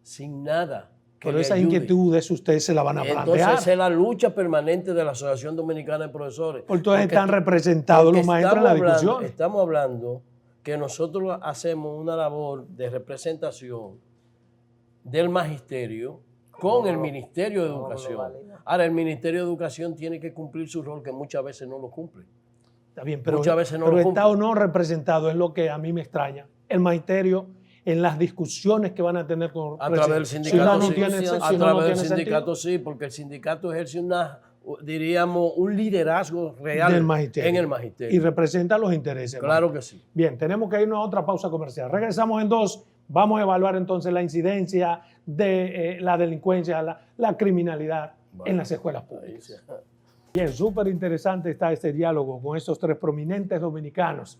sin nada. Pero esas inquietudes ustedes se la van a plantear. Entonces es la lucha permanente de la Asociación Dominicana de Profesores. Entonces están representados los maestros en la discusión. Estamos hablando que nosotros hacemos una labor de representación del magisterio con el Ministerio de Educación. Ahora, el Ministerio de Educación tiene que cumplir su rol que muchas veces no lo cumple. Está bien, pero está o no representado es lo que a mí me extraña. El magisterio en las discusiones que van a tener con a través del sindicato, a través del sindicato sí, porque el sindicato ejerce diríamos, un liderazgo real del magisterio. en el magisterio. Y representa los intereses. Claro que sí. Bien, tenemos que irnos a otra pausa comercial. Regresamos en 2. Vamos a evaluar entonces la incidencia de la delincuencia, la criminalidad en las escuelas públicas. Bien, súper interesante está este diálogo con estos 3 prominentes dominicanos.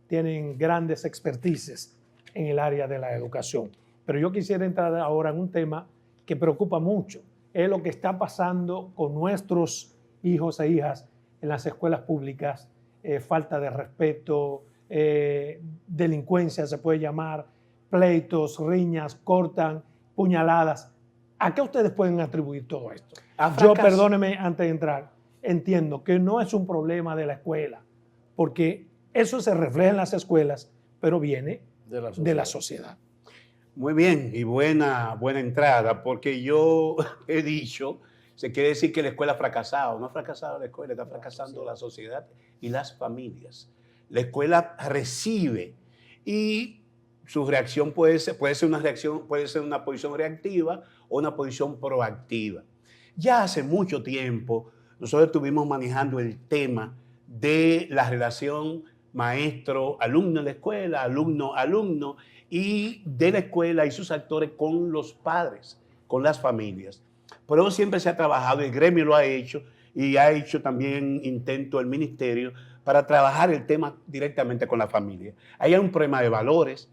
Tienen grandes expertices en el área de la educación. Pero yo quisiera entrar ahora en un tema que preocupa mucho. Es lo que está pasando con nuestros hijos e hijas en las escuelas públicas. Falta de respeto, delincuencia se puede llamar, pleitos, riñas, cortan, puñaladas. ¿A qué ustedes pueden atribuir todo esto? Yo, perdóneme antes de entrar, entiendo que no es un problema de la escuela, porque eso se refleja en las escuelas, pero viene de la sociedad. Muy bien, y buena entrada, porque yo he dicho, se quiere decir que la escuela ha fracasado. No ha fracasado la escuela, está fracasando la sociedad y las familias. La escuela recibe y su reacción puede ser una posición reactiva o una posición proactiva. Ya hace mucho tiempo nosotros estuvimos manejando el tema de la relación maestro-alumno en la escuela, alumno-alumno, y de la escuela y sus actores con los padres, con las familias. Por eso siempre se ha trabajado, el gremio lo ha hecho y ha hecho también intento el ministerio para trabajar el tema directamente con la familia. Ahí hay un problema de valores.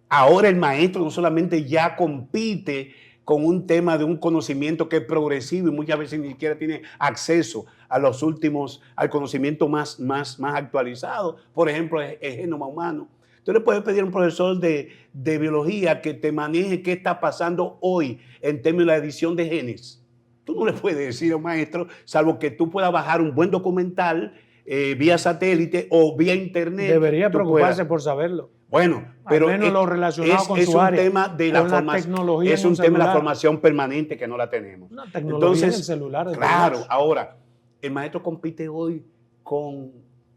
Ahora el maestro no solamente ya compite con un tema de un conocimiento que es progresivo y muchas veces ni siquiera tiene acceso a los últimos, al conocimiento más actualizado. Por ejemplo, el genoma humano. Tú le puedes pedir a un profesor de biología que te maneje qué está pasando hoy en términos de la edición de genes. Tú no le puedes decir a un maestro, salvo que tú puedas bajar un buen documental vía satélite o vía internet. Debería preocuparse por saberlo. Bueno, pero al menos lo relacionado con su área, tema de la formación, es un tema de la formación permanente que no la tenemos. Una tecnología en el celular. Claro, ahora, el maestro compite hoy con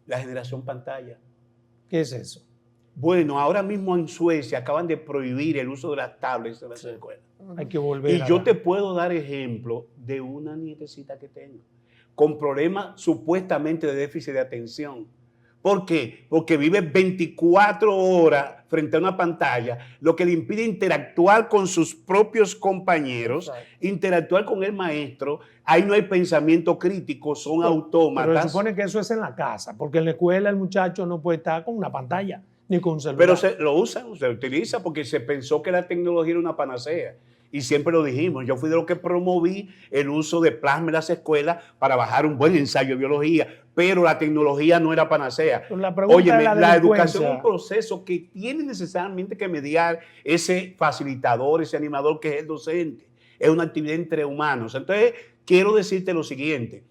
la generación pantalla. ¿Qué es eso? Bueno, ahora mismo en Suecia acaban de prohibir el uso de las tablets en las escuelas. Hay que volver. Y yo te puedo dar ejemplo de una nietecita que tengo con problemas supuestamente de déficit de atención. ¿Por qué? Porque vive 24 horas frente a una pantalla, lo que le impide interactuar con sus propios compañeros, interactuar con el maestro. Ahí no hay pensamiento crítico, son autómatas. Pero se supone que eso es en la casa, porque en la escuela el muchacho no puede estar con una pantalla ni con un celular. Pero se lo usan, se utiliza porque se pensó que la tecnología era una panacea. Y siempre lo dijimos, yo fui de los que promoví el uso de plasma en las escuelas para bajar un buen ensayo de biología, pero la tecnología no era panacea. Óyeme, la educación es un proceso que tiene necesariamente que mediar ese facilitador, ese animador que es el docente. Es una actividad entre humanos. Entonces, quiero decirte lo siguiente,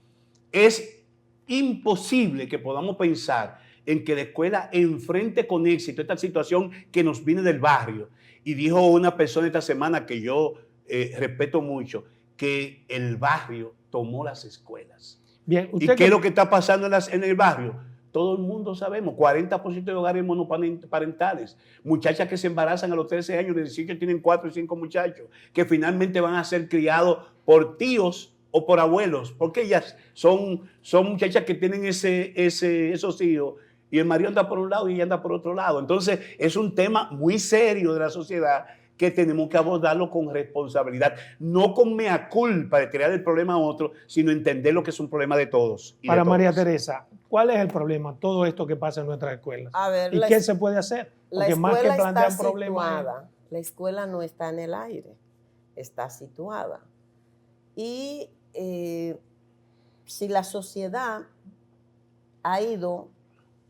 es imposible que podamos pensar en que la escuela enfrente con éxito esta situación que nos viene del barrio. Y dijo una persona esta semana que yo respeto mucho, que el barrio tomó las escuelas. Bien, ¿Y qué es lo que está pasando en el barrio? Todo el mundo sabemos, 40% de hogares monoparentales, muchachas que se embarazan a los 13 años, de decir que tienen 4 y 5 muchachos, que finalmente van a ser criados por tíos o por abuelos, porque ellas son muchachas que tienen esos hijos, y el marido anda por un lado y ella anda por otro lado. Entonces, es un tema muy serio de la sociedad que tenemos que abordarlo con responsabilidad, no con mea culpa de crear el problema a otro, sino entender lo que es un problema de todos. Para María Teresa, ¿cuál es el problema? Todo esto que pasa en nuestras escuelas. A ver, ¿Y qué se puede hacer? Porque más que plantear problemas. La escuela no está en el aire, está situada. Y si la sociedad ha ido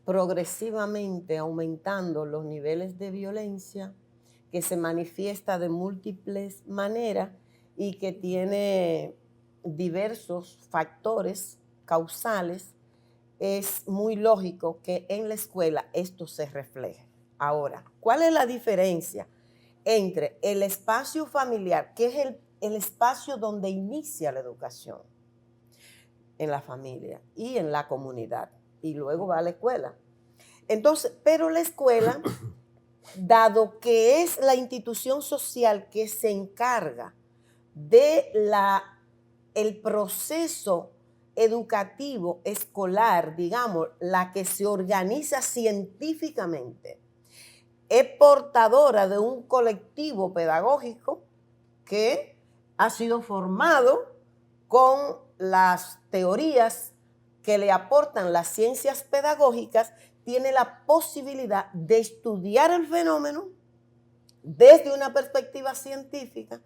progresivamente aumentando los niveles de violencia, que se manifiesta de múltiples maneras y que tiene diversos factores causales, es muy lógico que en la escuela esto se refleje. Ahora, ¿cuál es la diferencia entre el espacio familiar, que es el espacio donde inicia la educación en la familia y en la comunidad, y luego va a la escuela? Entonces, pero la escuela, dado que es la institución social que se encarga de el proceso educativo, escolar, digamos, la que se organiza científicamente, es portadora de un colectivo pedagógico que ha sido formado con las teorías que le aportan las ciencias pedagógicas, tiene la posibilidad de estudiar el fenómeno desde una perspectiva científica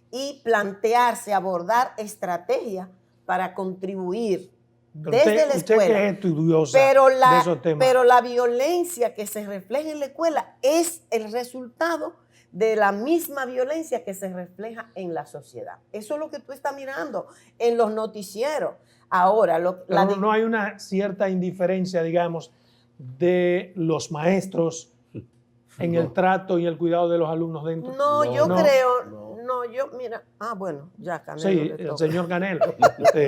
y plantearse, abordar estrategias para contribuir desde la escuela. Usted que es estudiosa de esos temas. Pero la violencia que se refleja en la escuela es el resultado de la misma violencia que se refleja en la sociedad. Eso es lo que tú estás mirando en los noticieros. Ahora, no hay una cierta indiferencia, digamos, de los maestros en el trato y el cuidado de los alumnos dentro. Mira, bueno, ya Canelo. Sí, el señor Canelo. Sí.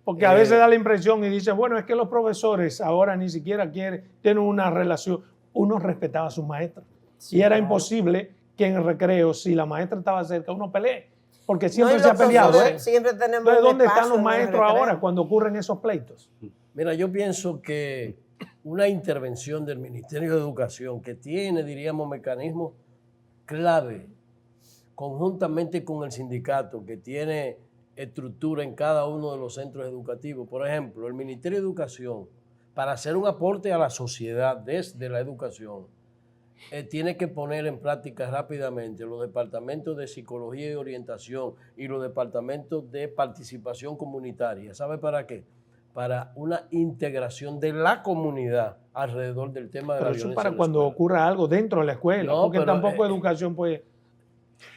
Porque a veces da la impresión y dice, bueno, es que los profesores ahora ni siquiera tienen una relación. Uno respetaba a sus maestros. Sí, y era imposible que en el recreo, si la maestra estaba cerca, uno pelee. Porque siempre se ha peleado. Siempre tenemos. Entonces, ¿dónde están los maestros ahora cuando ocurren esos pleitos? Mira, yo pienso que una intervención del Ministerio de Educación que tiene, diríamos, mecanismos clave, conjuntamente con el sindicato, que tiene estructura en cada uno de los centros educativos. Por ejemplo, el Ministerio de Educación, para hacer un aporte a la sociedad desde la educación, tiene que poner en práctica rápidamente los departamentos de psicología y orientación y los departamentos de participación comunitaria. ¿Sabe para qué? Para una integración de la comunidad alrededor del tema de la violencia. Pero eso para cuando ocurra algo dentro de la escuela, porque tampoco educación puede...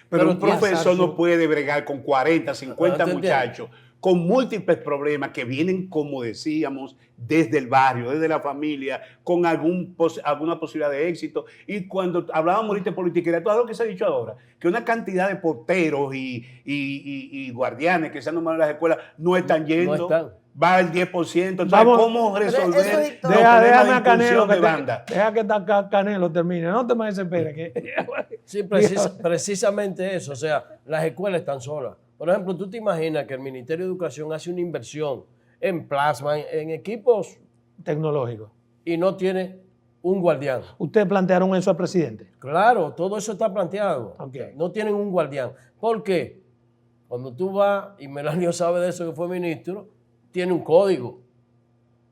Pero un profesor no puede bregar con 40, 50 muchachos, con múltiples problemas que vienen, como decíamos, desde el barrio, desde la familia, con alguna posibilidad de éxito. Y cuando hablábamos ahorita de politiquería, todo lo que se ha dicho ahora, que una cantidad de porteros y guardianes que se han nombrado en las escuelas no están yendo. No están. Va el 10%. Entonces, ¿cómo resolver los déjame a problemas Canelo de banda? Deja que Canelo termine. No te me desesperes. Sí, precisamente eso. O sea, las escuelas están solas. Por ejemplo, tú te imaginas que el Ministerio de Educación hace una inversión en plasma, en equipos tecnológicos, y no tiene un guardián. ¿Ustedes plantearon eso al presidente? Claro, todo eso está planteado. Okay. No tienen un guardián. ¿Por qué? Cuando tú vas, y Melanio sabe de eso que fue ministro, tiene un código.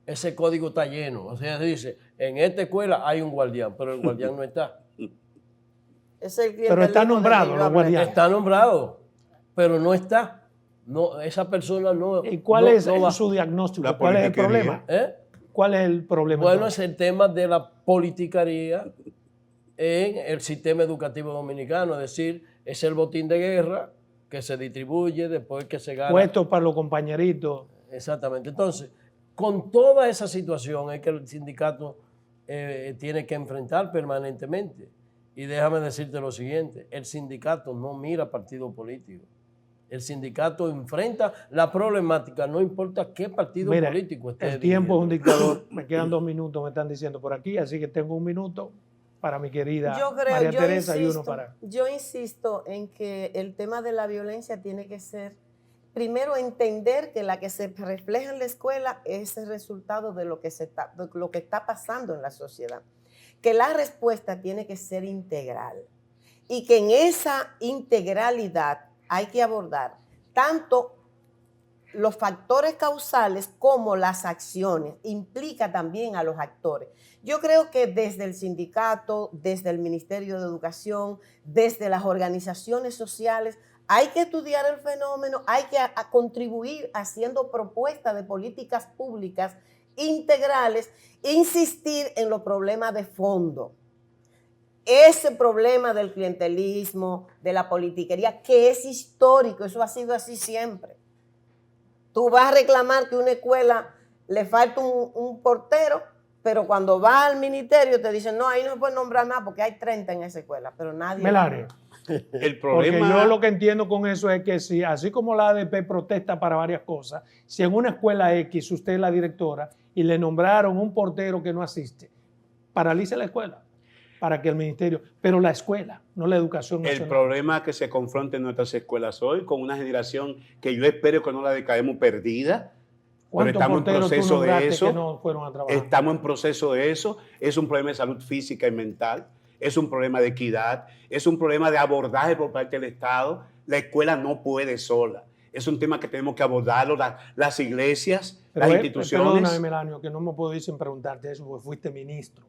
Ese código está lleno. O sea, dice, en esta escuela hay un guardián, pero el guardián no está. Pero está nombrado los guardianes. Está nombrado, pero no está. No, esa persona no. ¿Y cuál es su diagnóstico? ¿Cuál es el problema? ¿Cuál es el problema? Bueno, es el tema de la politicaría en el sistema educativo dominicano. Es decir, es el botín de guerra que se distribuye después que se gana. Puestos para los compañeritos. Exactamente. Entonces, con toda esa situación es que el sindicato tiene que enfrentar permanentemente. Y déjame decirte lo siguiente, el sindicato no mira partido político. El sindicato enfrenta la problemática, no importa qué partido político esté. El tiempo es un dictador. Me quedan 2 minutos, me están diciendo por aquí, así que tengo 1 minuto para mi querida María Teresa y uno para... Yo insisto en que el tema de la violencia tiene que ser, primero, entender que la que se refleja en la escuela es el resultado de lo que está pasando en la sociedad. Que la respuesta tiene que ser integral y que en esa integralidad hay que abordar tanto los factores causales como las acciones. Implica también a los actores. Yo creo que desde el sindicato, desde el Ministerio de Educación, desde las organizaciones sociales, hay que estudiar el fenómeno, hay que contribuir haciendo propuestas de políticas públicas integrales, insistir en los problemas de fondo. Ese problema del clientelismo, de la politiquería, que es histórico, eso ha sido así siempre. Tú vas a reclamar que a una escuela le falta un portero, pero cuando vas al ministerio te dicen, no, ahí no se puede nombrar más porque hay 30 en esa escuela, pero nadie... Melanio. El problema... Porque yo lo que entiendo con eso es que si, así como la ADP protesta para varias cosas, si en una escuela X usted es la directora y le nombraron un portero que no asiste, paralice la escuela para que el ministerio, pero la escuela, no la educación nacional. El problema que se confronta en nuestras escuelas hoy con una generación que yo espero que no la decaemos perdida, ¿Cuántos estamos en porteros tú proceso de nombraste eso. que no fueron a trabajar? Estamos en proceso de eso. Es un problema de salud física y mental. Es un problema de equidad. Es un problema de abordaje por parte del Estado. La escuela no puede sola. Es un tema que tenemos que abordarlo. Las iglesias, las instituciones. Perdóname, Melanio, que no me puedo ir sin preguntarte eso, porque fuiste ministro.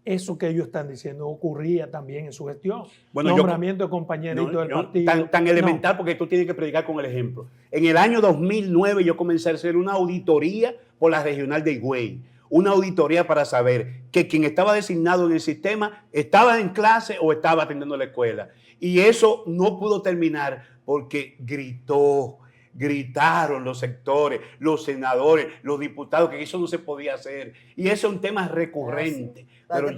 Eso que ellos están diciendo ocurría también en su gestión. Bueno, Nombramiento de compañerito del partido. Tan elemental, porque tú tienes que predicar con el ejemplo. En el año 2009 yo comencé a hacer una auditoría por la regional de Higüey. Una auditoría para saber que quien estaba designado en el sistema estaba en clase o estaba atendiendo la escuela. Y eso no pudo terminar porque gritaron los sectores, los senadores, los diputados, que eso no se podía hacer. Y eso es un tema recurrente. Pero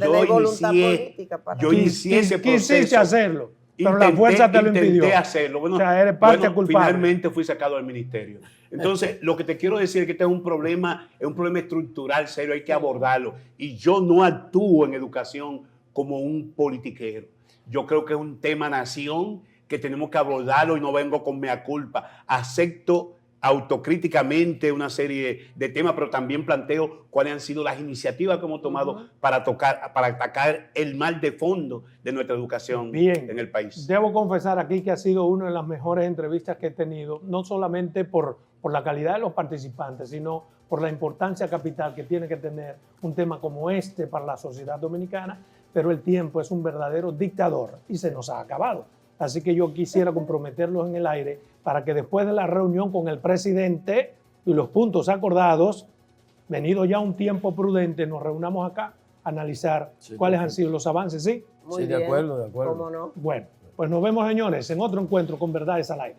yo inicié ese proceso. Quisiste hacerlo, pero la fuerza te lo impidió. Intenté hacerlo. Bueno, o sea, eres parte culpable. Finalmente fui sacado del ministerio. Entonces, lo que te quiero decir es que este es un problema estructural serio, hay que abordarlo. Y yo no actúo en educación como un politiquero. Yo creo que es un tema nación que tenemos que abordarlo y no vengo con mea culpa. Acepto autocríticamente una serie de temas, pero también planteo cuáles han sido las iniciativas que hemos tomado para atacar el mal de fondo de nuestra educación en el país. Debo confesar aquí que ha sido una de las mejores entrevistas que he tenido, no solamente por la calidad de los participantes, sino por la importancia capital que tiene que tener un tema como este para la sociedad dominicana, pero el tiempo es un verdadero dictador y se nos ha acabado. Así que yo quisiera comprometerlos en el aire para que después de la reunión con el presidente y los puntos acordados, venido ya un tiempo prudente, nos reunamos acá a analizar cuáles han sido los avances, ¿sí? Muy de bien. acuerdo, de acuerdo. ¿Cómo no? Bueno, pues nos vemos, señores, en otro encuentro con Verdades al Aire.